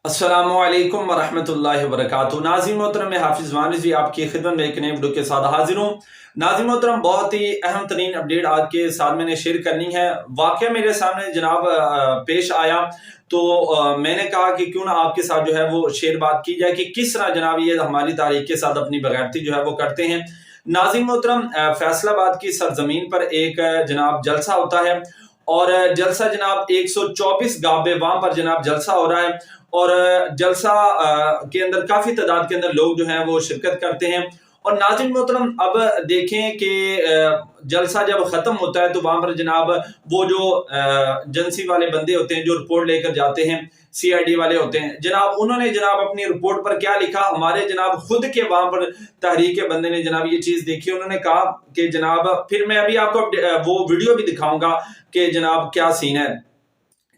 अस्सलामुअलैकुम वरहमतुल्लाहि वबरकातुहू। नाज़रीन मोहतरम, मैं हाफिज़ वानिस जी आपकी खिदमत में एक नए वीडियो के साथ हाजिर हूँ। नाज़रीन मोहतरम, बहुत ही अहम तरीन अपडेट आज के साथ मैंने शेयर करनी है। वाक़या मेरे सामने जनाब पेश आया, तो मैंने कहा कि क्यों ना आपके साथ जो है वो शेयर बात की जाए कि किस तरह जनाब ये हमारी तारीख के साथ अपनी बगैरती जो है वो करते हैं। नाज़रीन मोहतरम, फैसलाबाद की सरजमीन पर एक जनाब जलसा होता है, और जलसा जनाब 124 गाबे वहां पर जनाब जलसा हो रहा है। और जलसा के अंदर काफी तादाद के अंदर लोग जो हैं वो शिरकत करते हैं। और नाज़रीन मोहतरम, अब देखें कि जलसा जब खत्म होता है तो वहां पर जनाब वो जो एजेंसी वाले बंदे होते हैं जो रिपोर्ट लेकर जाते हैं, सीआईडी वाले होते हैं जनाब, उन्होंने जनाब अपनी रिपोर्ट पर क्या लिखा, हमारे जनाब खुद के वहां पर तहरीक के बंदे ने जनाब ये चीज देखी। उन्होंने कहा कि जनाब, फिर मैं अभी आपको वो वीडियो भी दिखाऊंगा कि जनाब क्या सीन है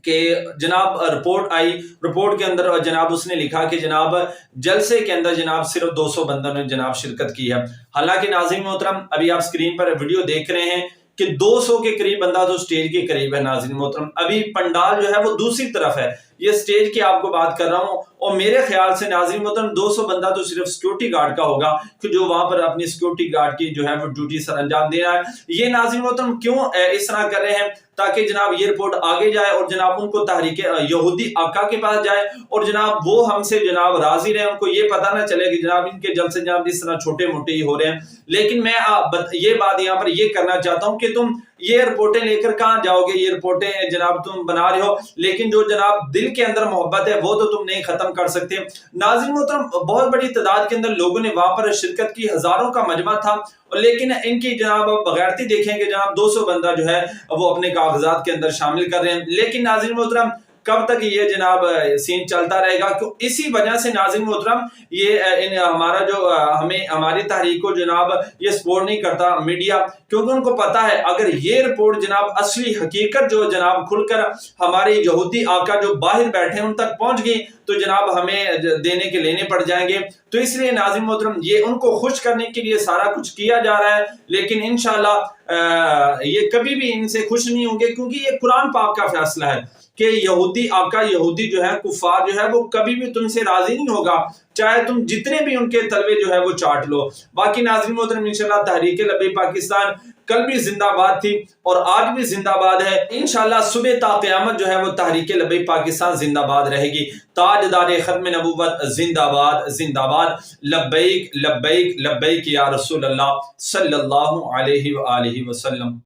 कि जनाब रिपोर्ट आई। रिपोर्ट के अंदर जनाब उसने लिखा कि जनाब जलसे के अंदर जनाब सिर्फ 200 बंदों ने जनाब शिरकत की है। हालांकि नाज़रीन मोहतरम, अभी आप स्क्रीन पर वीडियो देख रहे हैं कि 200 के करीब बंदा तो स्टेज के करीब है। नाज़रीन मोहतरम, अभी पंडाल जो है वो दूसरी तरफ है, ये स्टेज की आपको बात कर रहा हूं। और मेरे ख्याल से नाज़रीन मोहतरम 200 बंदा तो सिर्फ सिक्योरिटी गार्ड का होगा कि जो वहां पर अपनी सिक्योरिटी गार्ड की जो है वो ड्यूटी सर अंजाम दे रहा है। ये नाज़रीन मोहतरम क्यों इस तरह कर रहे हैं, ताकि जनाब ये रिपोर्ट आगे जाए और जनाब उनको तहरीक यहूदी आका के पास जाए और जनाब वो हमसे जनाब राजी रहे। उनको ये पता ना चले कि जनाब इनके जलसे जनाब इस तरह छोटे मोटे ही हो रहे हैं। लेकिन मैं ये बात यहाँ पर ये करना चाहता हूँ कि तुम ये रिपोर्टें लेकर कहाँ जाओगे, ये रिपोर्टें जनाब तुम बना रहे हो, लेकिन जो जनाब दिल के अंदर मोहब्बत है वो तो तुम नहीं खत्म कर सकते। नाज़रीन मोहतरम, बहुत बड़ी तादाद के अंदर लोगों ने वहां पर शिरकत की, हजारों का मजमा था, लेकिन इनकी जनाब बगैरती देखेंगे जनाब 200 बंदा जो है वो अपने कागजात के अंदर शामिल कर रहे हैं। लेकिन नाज़रीन मोहतरम, कब तक ये जनाब सीन चलता रहेगा? क्यों? इसी वजह से नाज़रीन मोहतरम ये हमारा जो हमें हमारी तहरीक को जनाब ये सपोर्ट नहीं करता मीडिया, क्योंकि उनको पता है अगर ये रिपोर्ट जनाब असली हकीकत जो जनाब खुलकर हमारे यहूदी आका जो बाहर बैठे हैं उन तक पहुंच गई तो जनाब हमें देने के लेने पड़ जाएंगे। तो इसलिए नाज़रीन मोहतरम, ये उनको खुश करने के लिए सारा कुछ किया जा रहा है, लेकिन इंशाल्लाह ये कभी भी इनसे खुश नहीं होंगे, क्योंकि ये कुरान पाक का फैसला है कि यहूदी आका, यहूदी जो है, कुफार जो है, वो कभी भी तुमसे राजी नहीं होगा, चाहे तुम जितने भी उनके तलवे जो है वो चाट लो। बाकी नाज़रीन मोहतरम, इंशाल्लाह तहरीक लबे पाकिस्तान कल भी जिंदाबाद थी और आज भी जिंदाबाद है। इंशाल्लाह सुबह ता क़यामत जो है वो तहरीक लबे पाकिस्तान जिंदाबाद रहेगी। ताजदार खत्म नबूवत जिंदाबाद जिंदाबाद। लब्बैक लब्बैक लब्बैक या रसूल अल्लाह सल्लल्लाहु अलैहि वसल्लम।